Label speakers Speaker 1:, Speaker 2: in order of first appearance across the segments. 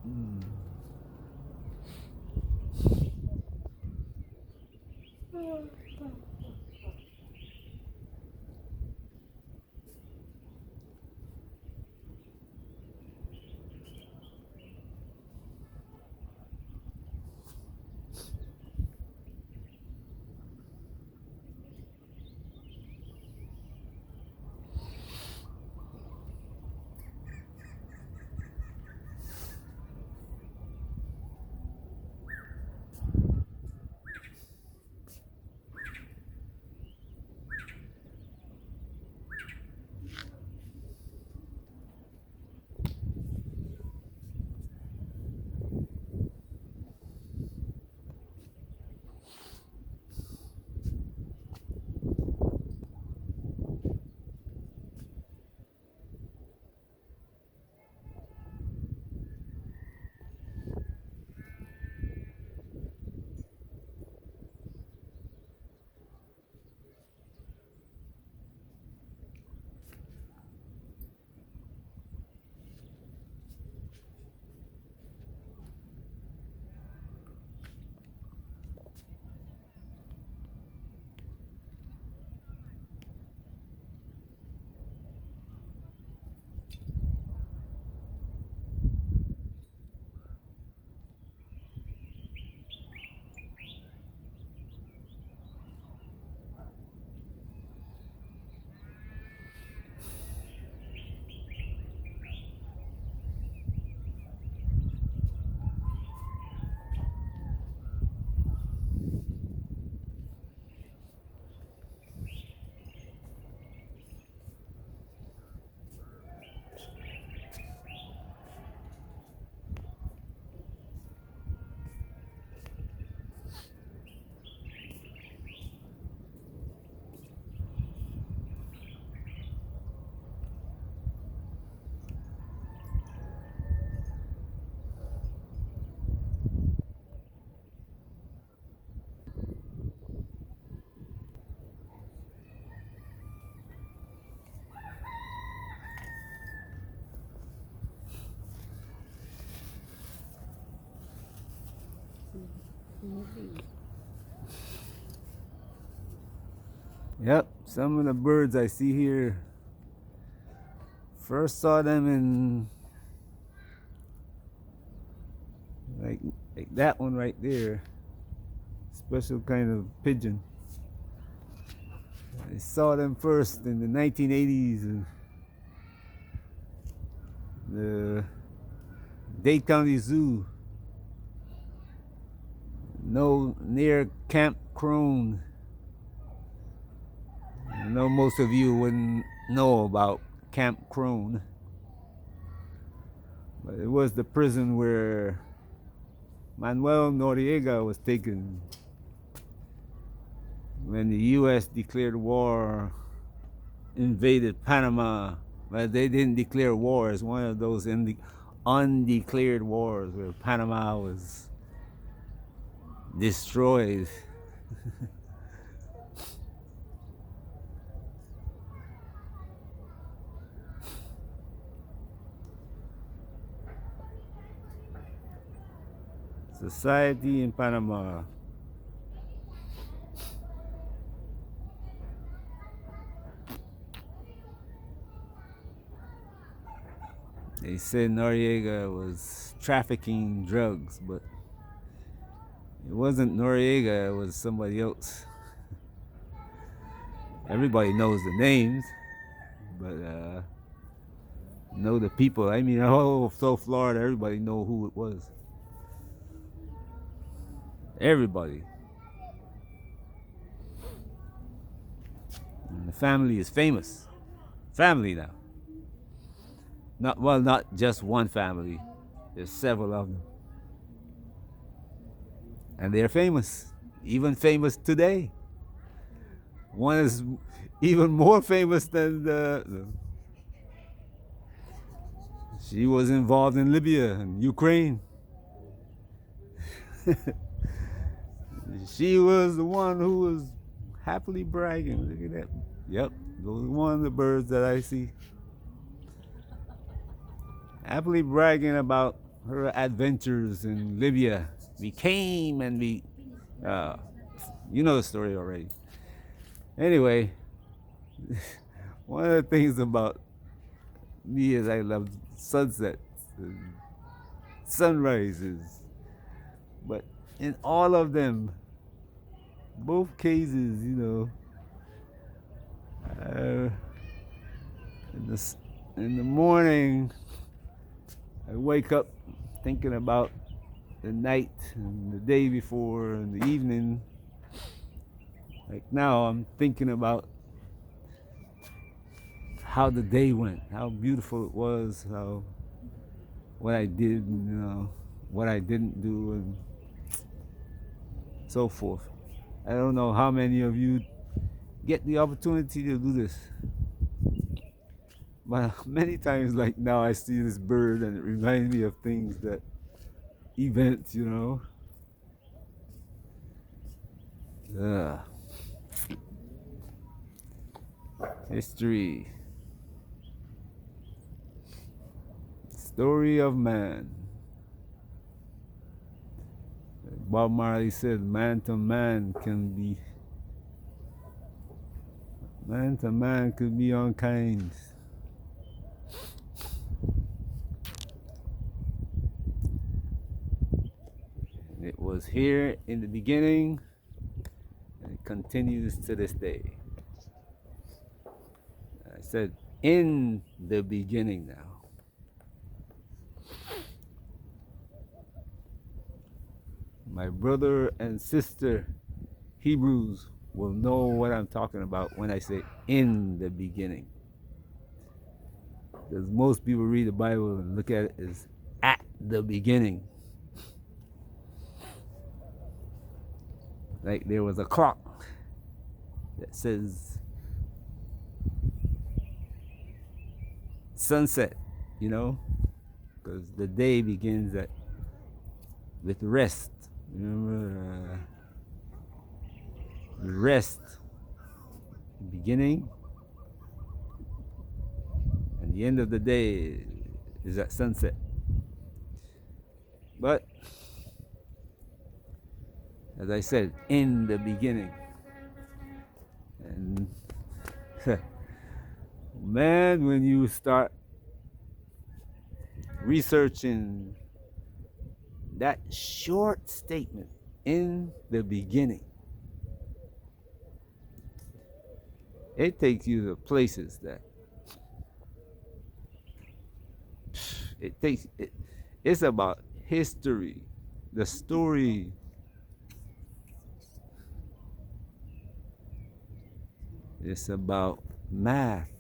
Speaker 1: Mm. Yep, some of the birds I see here, first saw them in like like that one right there, special kind of pigeon. I saw them first in the 1980s in the Dade County Zoo, no near Camp Crone. I know most of you wouldn't know about Camp Crone, but it was the prison where Manuel Noriega was taken when the U.S. declared war, invaded Panama. But they didn't declare war. It's one of those undeclared wars where Panama was destroyed. Society in Panama. They said Noriega was trafficking drugs, but it wasn't Noriega, it was somebody else. Everybody knows the names, but know the people. I mean, oh, South Florida, everybody know who it was. Everybody. And the family is famous. Family now. Not just one family. There's several of them. And they're famous. Even famous today. One is even more famous than she was involved in Libya and Ukraine. She was the one who was happily bragging. Look at that. Yep, those are one of the birds that I see. Happily bragging about her adventures in Libya. We came and we, uh, you know the story already. Anyway, one of the things about me is I love sunsets and sunrises, but in all of them, both cases, uh, in in the morning, I wake up thinking about the night and the day before and the evening. Like now, I'm thinking about how the day went, how beautiful it was, how what I did, what I didn't do, and so forth. I don't know how many of you get the opportunity to do this, but many times, like now, I see this bird and it reminds me of things that events, history, story of man. Bob Marley said, "Man to man can be, man to man could be unkind." It was here in the beginning, and it continues to this day. I said, in the beginning now. My brother and sister Hebrews will know what I'm talking about when I say in the beginning. Because most people read the Bible and look at it as at the beginning. Like there was a clock that says sunset, because the day begins with rest. Remember, rest, beginning, and the end of the day is at sunset. But as I said, in the beginning, and man, when you start researching that short statement, in the beginning, it takes you to places that it's about history, the story. It's about math.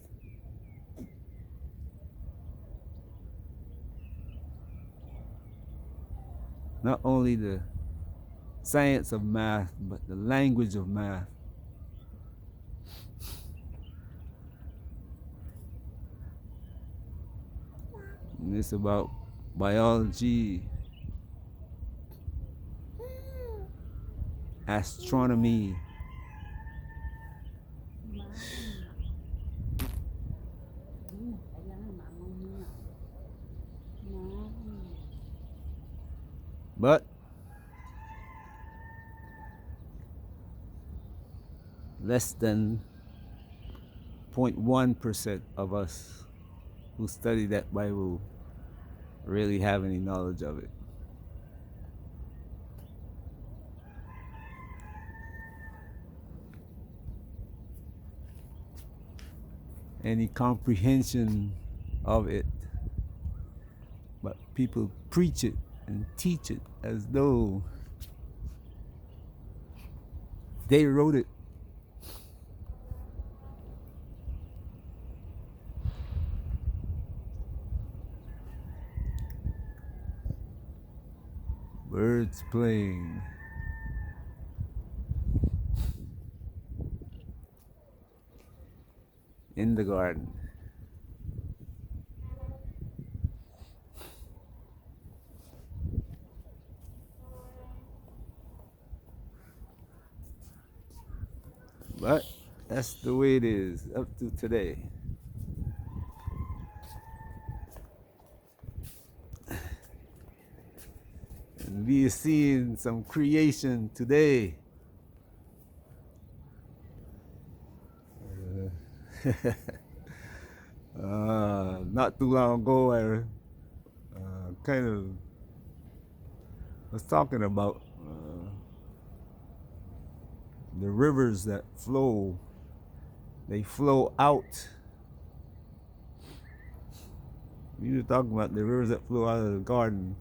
Speaker 1: Not only the science of math, but the language of math. And it's about biology, astronomy, but less than 0.1% of us who study that Bible really have any knowledge of it. Any comprehension of it. But people preach it and teach it as though they wrote it. Birds playing. In the garden. But that's the way it is up to today. and we are seeing some creation today. Not too long ago, I kind of was talking about the rivers that flow. They flow out. We were talking about the rivers that flow out of the garden,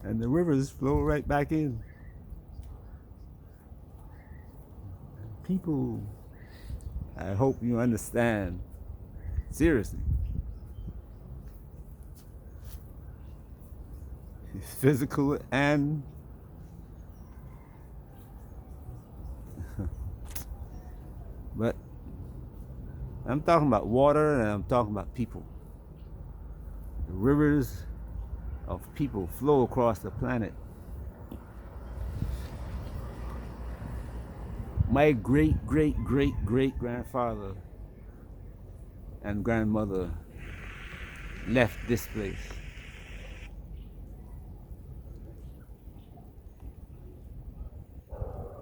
Speaker 1: and the rivers flow right back in. People, I hope you understand, seriously, it's physical and but I'm talking about water and I'm talking about people. The rivers of people flow across the planet. My great great great great grandfather and grandmother left this place.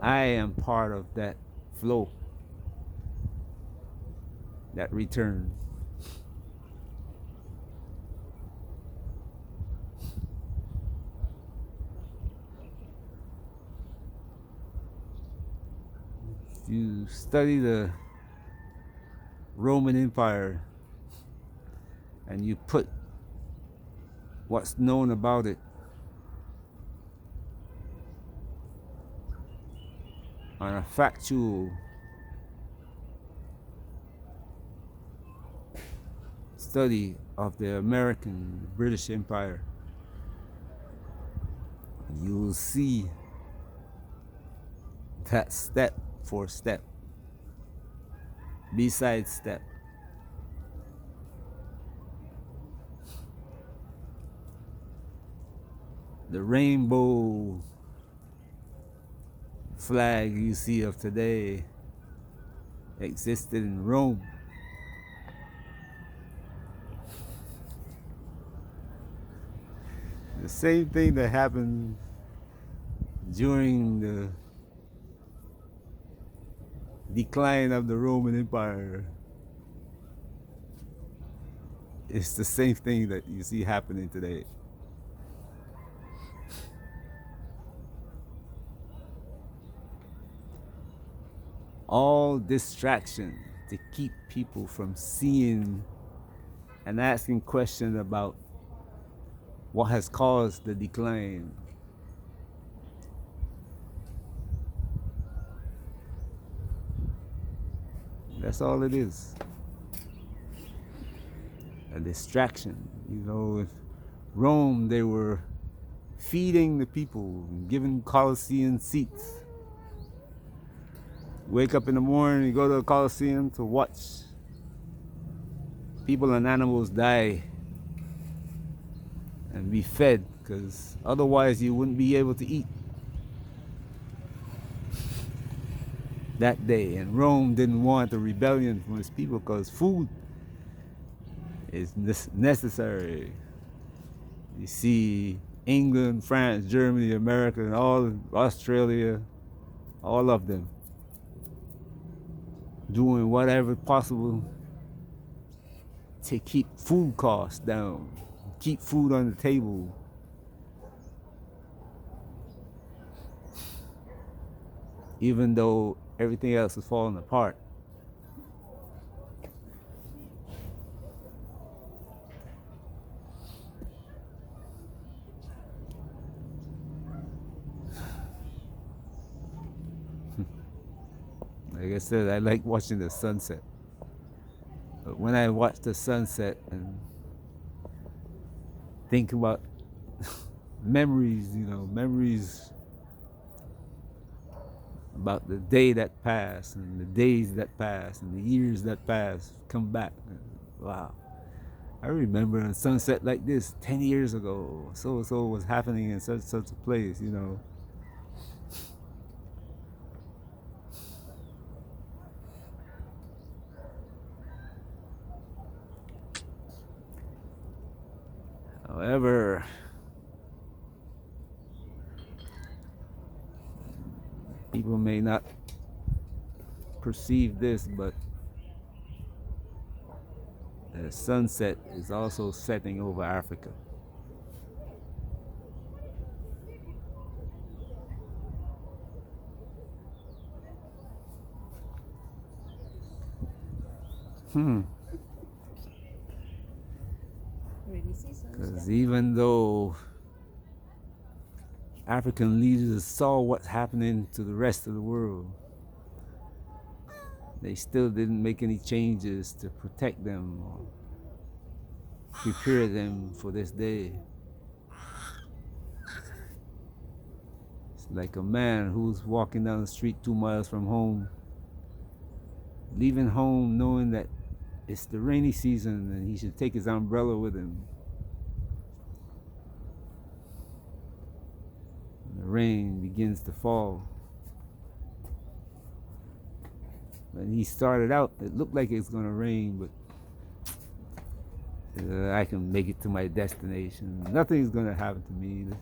Speaker 1: I am part of that flow that returns. If you study the Roman Empire and you put what's known about it on a factual study of the American British Empire, you will see that step for step, beside step, the rainbow flag you see of today existed in Rome. The same thing that happened during the decline of the Roman Empire is the same thing that you see happening today. All distraction to keep people from seeing and asking questions about what has caused the decline. That's all it is. A distraction. You know, with Rome, they were feeding the people, giving Colosseum seats. Wake up in the morning, you go to the Colosseum to watch people and animals die and be fed, because otherwise you wouldn't be able to eat that day. And Rome didn't want a rebellion from its people because food is necessary. You see England, France, Germany, America, and all Australia, all of them doing whatever possible to keep food costs down, keep food on the table. Even though everything else is falling apart. Like I said, I like watching the sunset. But when I watch the sunset and think about memories, memories about the day that passed and the days that passed and the years that passed come back. Wow. I remember a sunset like this 10 years ago. So was happening in such a place, However, People may not perceive this, but the sunset is also setting over Africa. Because even though African leaders saw what's happening to the rest of the world, they still didn't make any changes to protect them or prepare them for this day. It's like a man who's walking down the street 2 miles from home, leaving home knowing that it's the rainy season and he should take his umbrella with him. The rain begins to fall. When he started out, it looked like it was going to rain, but I can make it to my destination. Nothing's going to happen to me.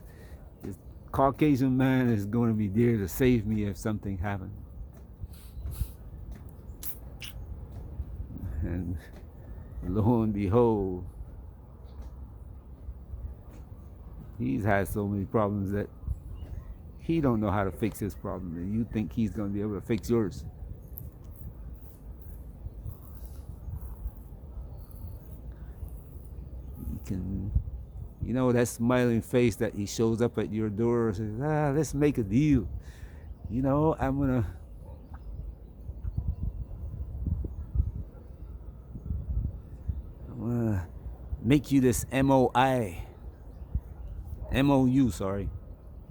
Speaker 1: This Caucasian man is going to be there to save me if something happens. And lo and behold, he's had so many problems that he don't know how to fix his problem, and you think he's going to be able to fix yours. He can, that smiling face that he shows up at your door and says, let's make a deal. I'm gonna make you this MOU, sorry.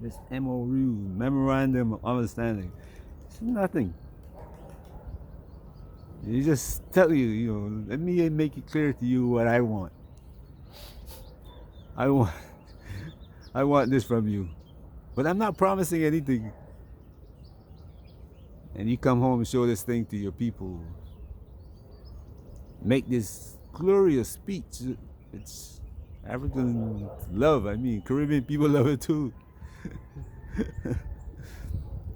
Speaker 1: This MOU, Memorandum of Understanding. It's nothing. He just tell you, let me make it clear to you what I want. I want this from you. But I'm not promising anything. And you come home and show this thing to your people. Make this glorious speech. It's African love. Caribbean people love it too.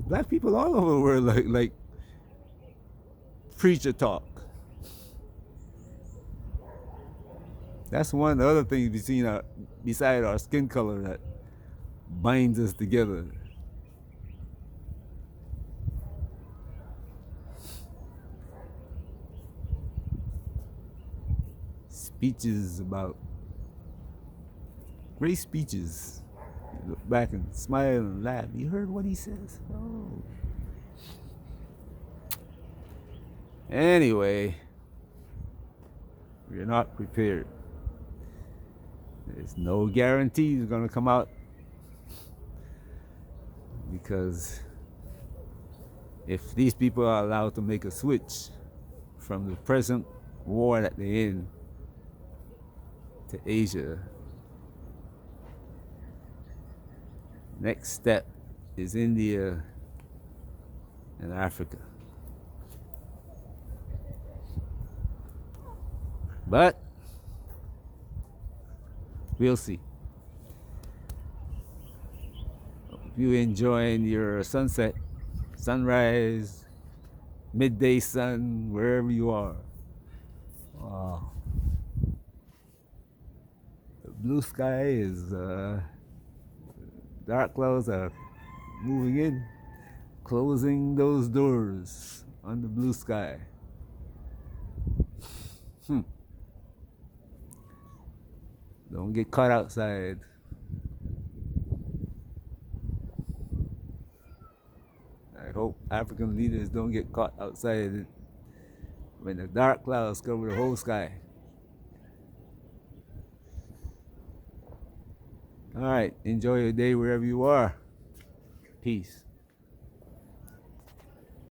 Speaker 1: Black people all over the world like preacher talk. That's one of the other things we see beside our skin color that binds us together. Speeches about great speeches. You look back and smile and laugh. You heard what he says? Oh. Anyway, we're not prepared. There's no guarantee it's going to come out, because if these people are allowed to make a switch from the present war that they're in to Asia, next step is India and Africa. But we'll see. Hope you enjoying your sunset, sunrise, midday sun, wherever you are. Wow. The blue sky is dark clouds are moving in, closing those doors on the blue sky. Don't get caught outside. I hope African leaders don't get caught outside when the dark clouds cover the whole sky. All right, enjoy your day wherever you are. Peace.